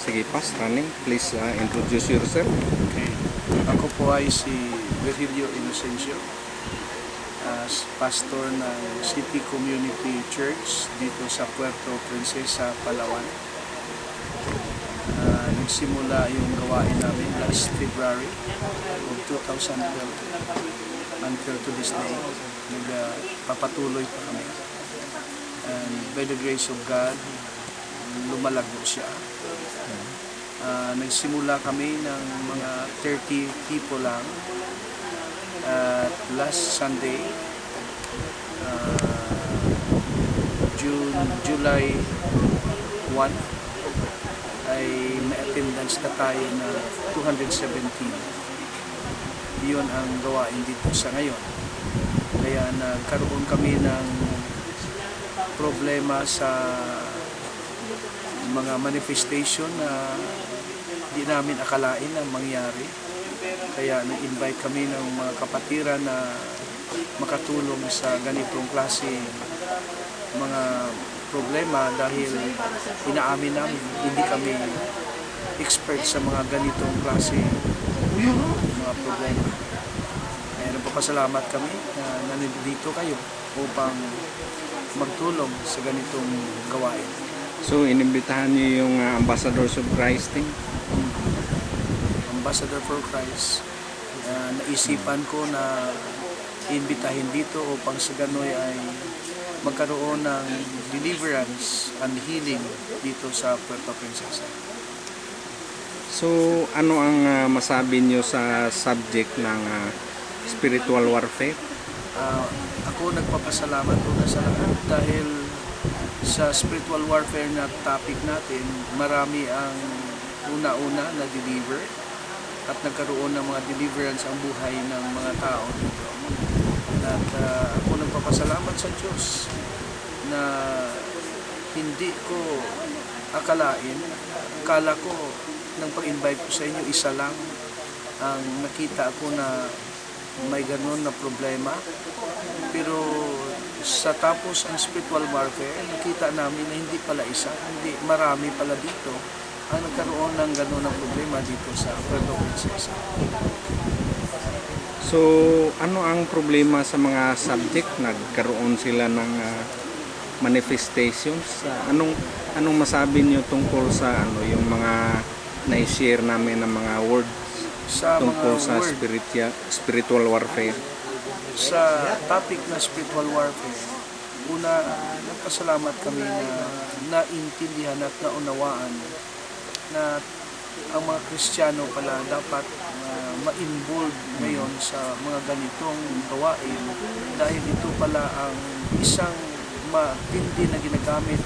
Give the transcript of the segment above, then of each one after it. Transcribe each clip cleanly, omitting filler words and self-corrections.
Sige, Pas, running. Please introduce yourself. Okay. Ako po ay si Virgilio Inocencio, as pastor ng City Community Church dito sa Puerto Princesa, Palawan. Nagsimula yung gawain namin last February of 2012 until to this day. Nagpapatuloy pa kami. And by the grace of God, lumalago siya. Nagsimula kami ng mga 30 people lang at last Sunday, July 1 ay may attendance na tayo na 217. Yun ang gawain dito sa ngayon. Kaya nagkaroon kami ng problema sa mga manifestation na di namin akalain na mangyari. Kaya nag-invite kami ng mga kapatiran na makatulong sa ganitong klase mga problema dahil inaamin namin hindi kami expert sa mga ganitong klase mga problema. Kaya nagpapasalamat kami na nandito kayo upang magtulong sa ganitong gawain. So, inimbitahan niyo yung Ambassadors of Christ team? Ambassador for Christ. Naisipan ko na imbitahin dito upang sa ganoy ay magkaroon ng deliverance and healing dito sa Puerto Princesa. So, ano ang masabi niyo sa subject ng spiritual warfare? Ako nagpapasalamat una sa lahat dahil sa spiritual warfare na topic natin, marami ang una-una na deliver at nagkaroon ng mga deliverance ang buhay ng mga tao dito. At ako nagpapasalamat sa Diyos na hindi ko akalain, akala ko nang pag-invite ko sa inyo, isa lang ang nakita ko na may ganun na problema. Pero sa tapos ang spiritual warfare, nakita namin na hindi pala isa, hindi marami pala dito ang nagkaroon ng ganun na problema dito sa Puerto Princesa. So, ano ang problema sa mga subject? Nagkaroon sila ng manifestations? Anong masabi niyo tungkol sa yung mga na-share namin ng mga words Sa tungkol mga sa spiritual warfare? Sa topic na spiritual warfare, una, nagpasalamat kami na naintindihan at naunawaan na ang mga Kristiyano pala dapat ma-involve ngayon sa mga ganitong gawain dahil ito pala ang isang matindi na ginagamit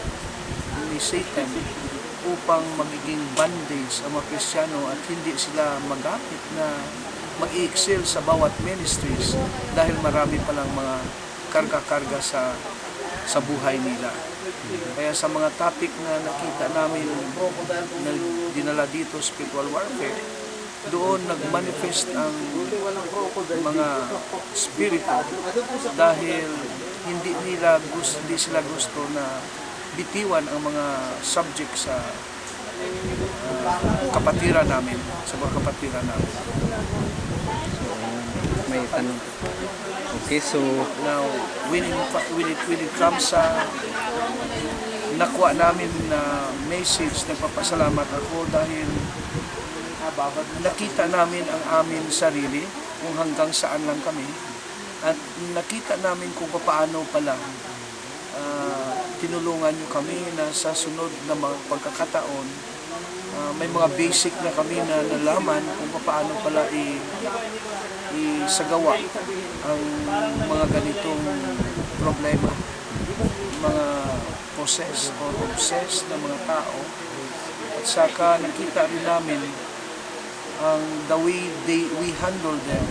ni Satan upang magiging bondage ang mga Kristiyano at hindi sila magamit na mag-i-excel sa bawat ministries dahil marami palang mga karga-karga sa buhay nila. Kaya sa mga topic na nakita namin na dinala dito, spiritual warfare, doon nag-manifest ang mga spirito dahil hindi sila gusto na bitiwan ang mga subject sa kapatiran namin, sa mga kapatiran namin. May tanong. Okay, so Now, when it comes sa nakuha namin na message, nagpapasalamat ako dahil nakita namin ang amin sarili kung hanggang saan lang kami at nakita namin kung paano pala tinulungan nyo kami na sa sunod na mga pagkakataon may mga basic na kami na nalaman kung paano pala isagawa ang mga ganitong problema, mga possessed or obsessed na mga tao. At saka nakita rin namin ang the way we handle them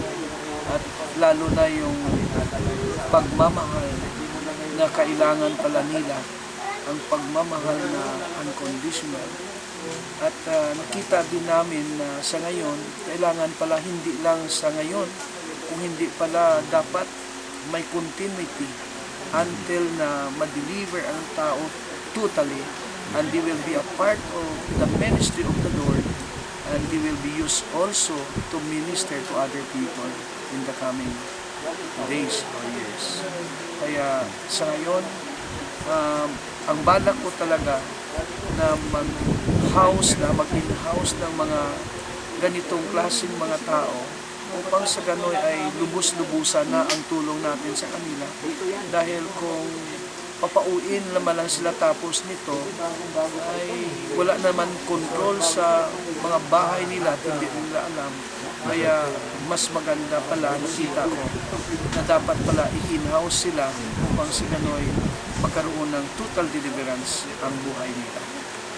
at lalo na yung pagmamahal na kailangan pala nila, ang pagmamahal na unconditional. At nakita din namin na sa ngayon, kailangan pala hindi lang sa ngayon, kung hindi pala dapat may continuity until na ma-deliver ang tao totally and they will be a part of the ministry of the Lord, and they will be used also to minister to other people in the coming days or years. Kaya sa ngayon, ang balak ko talaga na mag-in-house ng mga ganitong klaseng mga tao upang sa gano'y ay lubos-lubusan na ang tulong natin sa kanila. Dahil kung papauin naman lang sila tapos nito, ay wala naman control sa mga bahay nila at hindi nila alam. Kaya mas maganda pala, nakita ko, na dapat pala i-in-house sila upang sa gano'y magkaroon ng total deliverance ang buhay nila.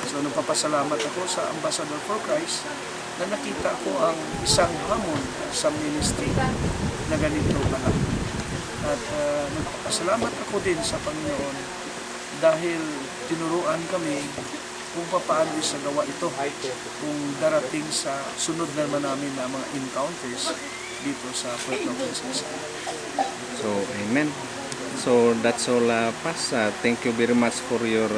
So nagpapasalamat ako sa Ambassador for Christ na nakita ko ang isang hamon sa ministry na ganito pala. At nagpapasalamat ako din sa Panginoon dahil tinuruan kami kung paano sa gawa ito kung darating sa sunod naman namin na mga encounters dito sa Puerto Princesa. So, amen. So, that's all, Pas. Thank you very much for your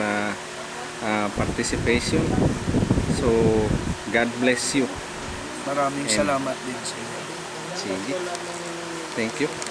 participation. So, God bless you. Maraming salamat din sa inyo. Sige. Thank you.